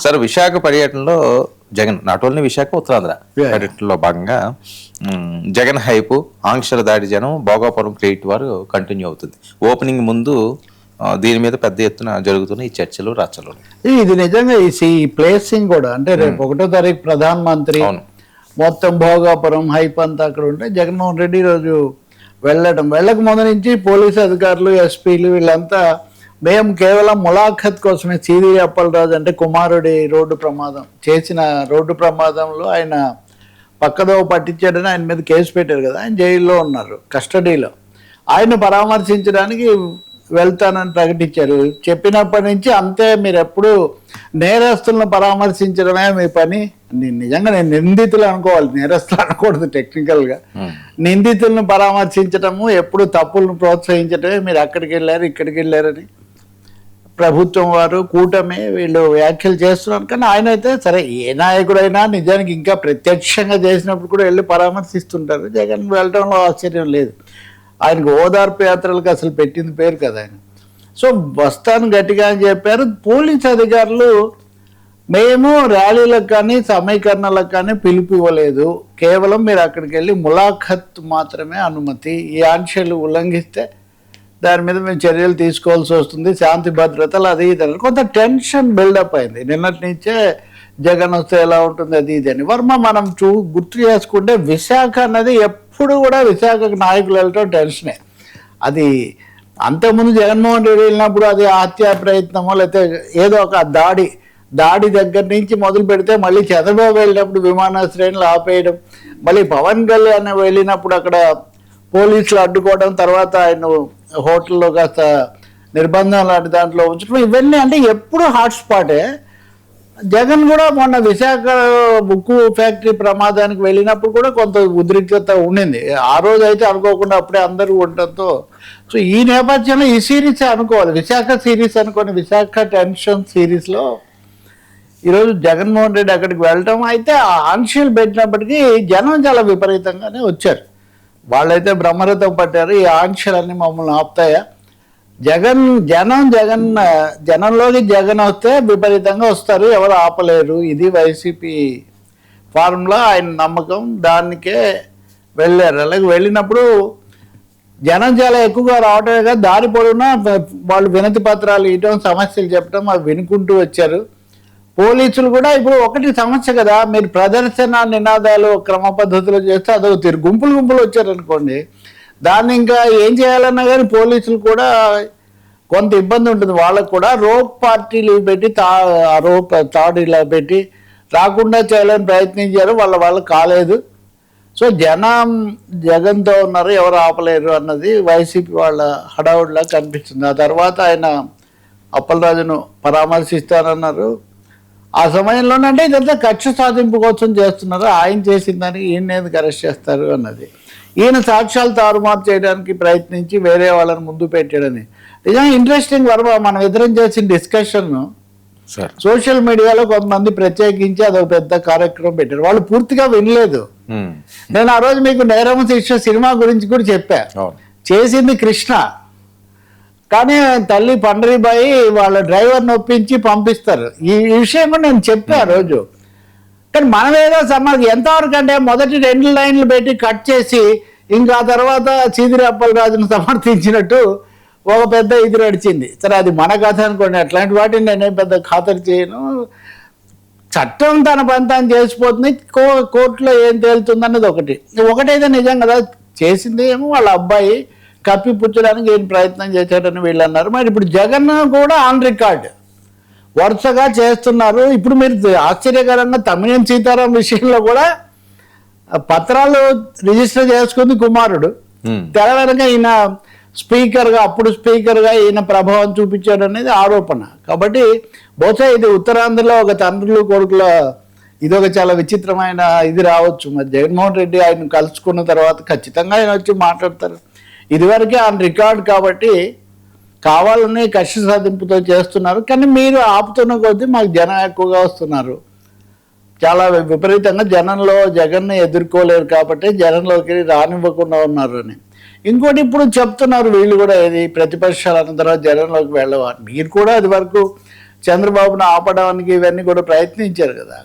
Sir Visakha పర్యటనలో Jagan not only Visakha Uttarandhra పర్యటనలో భాగంగా జగన్ హైపు ఆంక్షల దాడి జనం భోగాపురం క్రెడిట్ వారు కంటిన్యూ అవుతుంది. ఓపెనింగ్ ముందు దీని మీద పెద్ద ఎత్తున జరుగుతున్న ఈ చర్చలు రచ్చలు. ఇది నిజంగా ఈ ప్లేసింగ్ కూడా అంటే రేపు 1వ తారీఖు ప్రధానమంత్రి మొత్తం భోగాపురం హైప్ అంతా అక్కడ ఉంటే జగన్మోహన్ రెడ్డి ఈరోజు వెళ్ళక ముందు నుంచి పోలీసు అధికారులు ఎస్పీలు వీళ్ళంతా మేము కేవలం ములాఖత్ కోసమే సిరి అప్పలరాజు అంటే కుమారుడి చేసిన రోడ్డు ప్రమాదంలో ఆయన పక్కదో పట్టించాడని ఆయన మీద కేసు పెట్టారు కదా, ఆయన జైల్లో ఉన్నారు కస్టడీలో. ఆయన పరామర్శించడానికి వెళ్తానని ప్రకటించారు. చెప్పినప్పటి నుంచి అంతే, మీరు ఎప్పుడు నేరస్తులను పరామర్శించడమే మీ పని. నిజంగా నేను నిందితులు అనుకోవాలి, నేరస్తులు అనకూడదు టెక్నికల్గా. నిందితులను పరామర్శించడము, ఎప్పుడు తప్పులను ప్రోత్సహించడమే మీరు అక్కడికి వెళ్ళారు ఇక్కడికి వెళ్ళారని ప్రభుత్వం వారు కూటమి వీళ్ళు వ్యాఖ్యలు చేస్తున్నారు. కానీ ఆయన అయితే సరే ఏ నాయకుడైనా నిజానికి ఇంకా ప్రత్యక్షంగా చేసినప్పుడు కూడా వెళ్ళి పరామర్శిస్తుంటారు. జగన్ వెళ్ళడంలో ఆశ్చర్యం లేదు. ఆయనకు ఓదార్పు యాత్రలకు అసలు పెట్టింది పేరు కదా ఆయన. సో వస్తాను గట్టిగా అని చెప్పారు. పోలీస్ అధికారులు మేము ర్యాలీలకు కానీ సమీకరణలకు కానీ పిలుపు ఇవ్వలేదు, కేవలం మీరు అక్కడికి వెళ్ళి ములాఖత్ మాత్రమే అనుమతి, ఈ ఆంక్షలు ఉల్లంఘిస్తే దాని మీద మేము చర్యలు తీసుకోవాల్సి వస్తుంది, శాంతి భద్రతలు అది ఇది అని కొంత టెన్షన్ బిల్డప్ అయింది. నిన్నటి నుంచే జగన్ వస్తే ఎలా ఉంటుంది అది ఇది అని. వర్మ మనం గుర్తు చేసుకుంటే విశాఖ అన్నది ఎప్పుడు కూడా విశాఖకు నాయకులు వెళ్ళటం టెన్షనే. అది అంతకుముందు జగన్మోహన్ రెడ్డి వెళ్ళినప్పుడు అది హత్యా ప్రయత్నమో లేకపోతే ఏదో ఒక దాడి దగ్గర నుంచి మొదలు పెడితే మళ్ళీ చంద్రబాబు వెళ్ళినప్పుడు విమానాశ్రయంలో ఆపేయడం, మళ్ళీ పవన్ కళ్యాణ్ వెళ్ళినప్పుడు అక్కడ పోలీసులు అడ్డుకోవడం, తర్వాత ఆయన హోటల్లో కాస్త నిర్బంధం లాంటి దాంట్లో ఉంచడం, ఇవన్నీ అంటే ఎప్పుడు హాట్స్పాటే. జగన్ కూడా మొన్న విశాఖ ఉక్కు ఫ్యాక్టరీ ప్రమాదానికి వెళ్ళినప్పుడు కూడా కొంత ఉద్రిక్తత ఉండింది. ఆ రోజు అయితే అనుకోకుండా అప్పుడే అందరూ ఉండటంతో సో ఈ నేపథ్యంలో ఈ సిరీస్ అనుకోవాలి, విశాఖ సిరీస్ అనుకోని విశాఖ టెన్షన్ సిరీస్లో ఈరోజు జగన్మోహన్ రెడ్డి అక్కడికి వెళ్ళటం. అయితే ఆ ఆంక్షలు పెట్టినప్పటికీ జనం చాలా విపరీతంగానే వచ్చారు. వాళ్ళైతే బ్రహ్మరథం పట్టారు, ఈ ఆంక్షలన్నీ మమ్మల్ని ఆపుతాయా, జనంలోకి జగన్ వస్తే విపరీతంగా వస్తారు, ఎవరు ఆపలేరు, ఇది వైసీపీ ఫార్ములా, ఆయన నమ్మకం, దానికే వెళ్ళారు. అలాగే వెళ్ళినప్పుడు జనం చాలా ఎక్కువగా రావటమే కాదు, దారి పొడవునా వాళ్ళు వినతి పత్రాలు ఇవ్వడం, సమస్యలు చెప్పడం, అవి వినుకుంటూ వచ్చారు. పోలీసులు కూడా ఇప్పుడు ఒకటి సమస్య కదా, మీరు ప్రదర్శన నినాదాలు క్రమ పద్ధతిలో చేస్తే అదొక తీరు, గుంపులు వచ్చారనుకోండి, దాన్ని ఇంకా ఏం చేయాలన్నా కానీ పోలీసులు కూడా కొంత ఇబ్బంది ఉంటుంది. వాళ్ళకు కూడా రోప్ పార్టీలు పెట్టి తాడు ఇలా పెట్టి రాకుండా చేయాలని ప్రయత్నించారు, వాళ్ళ కాలేదు. సో జనం జగన్తో ఉన్నారు, ఎవరు ఆపలేరు అన్నది వైసీపీ వాళ్ళ హడావుడిలా కనిపిస్తుంది. ఆ తర్వాత ఆయన అప్పలరాజును పరామర్శిస్తారన్నారు. ఆ సమయంలోనే అంటే ఇదంతా కక్ష సాధింపు కోసం చేస్తున్నారు, ఆయన చేసిందని ఈయన ఎందుకు అరెస్ట్ చేస్తారు అన్నది. ఈయన సాక్ష్యాలు తారుమారు చేయడానికి ప్రయత్నించి వేరే వాళ్ళని ముందు పెట్టాడని. నిజంగా ఇంట్రెస్టింగ్ వర్మ మనం ఇద్దరం చేసిన డిస్కషన్ సోషల్ మీడియాలో కొంతమంది ప్రత్యేకించి అదొక పెద్ద కార్యక్రమం పెట్టారు, వాళ్ళు పూర్తిగా వినలేదు. నేను ఆ రోజు మీకు నేరం శిక్ష సినిమా గురించి కూడా చెప్పా, చేసింది కృష్ణ, కానీ తల్లి పండరీబాయి వాళ్ళ డ్రైవర్ని ఒప్పించి పంపిస్తారు. ఈ విషయం కూడా నేను చెప్పా ఆ రోజు. కానీ మనం ఏదో ఎంతవరకు అంటే మొదటి 2 లైన్లు పెట్టి కట్ చేసి ఇంకా తర్వాత చీదిరి అప్పలరాజును సమర్థించినట్టు ఒక పెద్ద ఇది నడిచింది. సరే అది మన కథ అనుకోండి, అట్లాంటి వాటిని నేనేం పెద్ద ఖాతరు చేయను. చట్టం తన పని తాను చేసిపోతుంది, కోర్టులో ఏం తేలుతుంది అన్నది ఒకటైతే నిజం కదా. చేసింది ఏమో వాళ్ళ అబ్బాయి, కప్పిపుచ్చడానికి ఏం ప్రయత్నం చేశాడని వీళ్ళు అన్నారు. మరి ఇప్పుడు జగన్ కూడా ఆన్ రికార్డ్ వరుసగా చేస్తున్నారు. ఇప్పుడు మీరు ఆశ్చర్యకరంగా తమ్మినేని సీతారాం విషయంలో కూడా పత్రాలు రిజిస్టర్ చేసుకుంది కుమారుడు, తెర వెనక ఈయన అప్పుడు స్పీకర్గా ఈయన ప్రభావం చూపించాడు అనేది ఆరోపణ. కాబట్టి బహుశా ఇది ఉత్తరాంధ్రలో ఒక తండ్రులు కొడుకుల ఇదొక చాలా విచిత్రమైన ఇది రావచ్చు. మరి జగన్మోహన్ రెడ్డి ఆయన కలుసుకున్న తర్వాత ఖచ్చితంగా ఆయన వచ్చి మాట్లాడతారు. ఇదివరకే ఆన్ రికార్డ్ కాబట్టి కావాలని కక్ష సాధింపుతో చేస్తున్నారు. కానీ మీరు ఆపుతున్న కొద్దీ మాకు జనం ఎక్కువగా వస్తున్నారు, చాలా విపరీతంగా జనంలో జగన్ని ఎదుర్కోలేరు కాబట్టి జనంలోకి రానివ్వకుండా ఉన్నారు అని. ఇంకోటి ఇప్పుడు చెప్తున్నారు వీళ్ళు కూడా, ఏది ప్రతిపక్షాలు అన్న తర్వాత జనంలోకి వెళ్ళవా. మీరు కూడా అది వరకు చంద్రబాబును ఆపడానికి ఇవన్నీ కూడా ప్రయత్నించారు కదా.